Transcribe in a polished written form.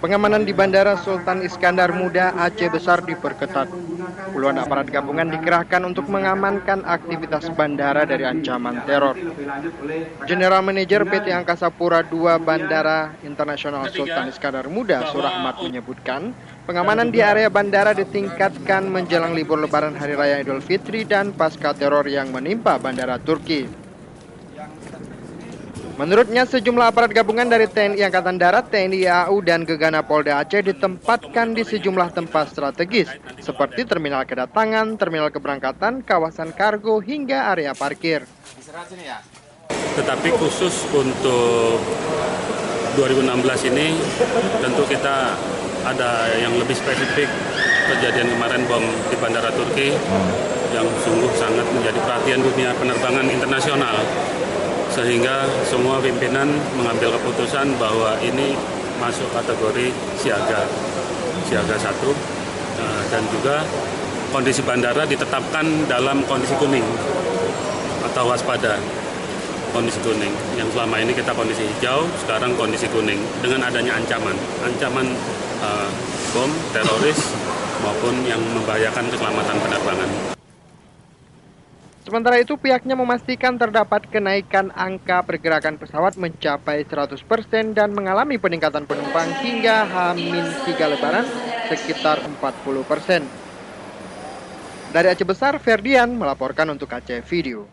Pengamanan di Bandara Sultan Iskandar Muda Aceh Besar diperketat. Puluhan aparat gabungan dikerahkan untuk mengamankan aktivitas bandara dari ancaman teror. General Manager PT Angkasa Pura II Bandara Internasional Sultan Iskandar Muda, Surahmat, menyebutkan pengamanan di area bandara ditingkatkan menjelang libur Lebaran Hari Raya Idul Fitri dan pasca teror yang menimpa bandara Turki. Menurutnya, sejumlah aparat gabungan dari TNI Angkatan Darat, TNI AU, dan Gegana Polda Aceh ditempatkan di sejumlah tempat strategis, seperti terminal kedatangan, terminal keberangkatan, kawasan kargo, hingga area parkir. Tetapi khusus untuk 2016 ini, tentu kita ada yang lebih spesifik. Kejadian kemarin bom di Bandara Turki yang sungguh sangat menjadi perhatian dunia penerbangan internasional. Sehingga semua pimpinan mengambil keputusan bahwa ini masuk kategori siaga 1, dan juga kondisi bandara ditetapkan dalam kondisi kuning atau waspada. Kondisi kuning yang selama ini kita kondisi hijau, sekarang kondisi kuning dengan adanya ancaman bom, teroris maupun yang membahayakan keselamatan penerbangan. Sementara itu, pihaknya memastikan terdapat kenaikan angka pergerakan pesawat mencapai 100% dan mengalami peningkatan penumpang hingga H-3 Lebaran sekitar 40%. Dari Aceh Besar, Ferdian melaporkan untuk Aceh Video.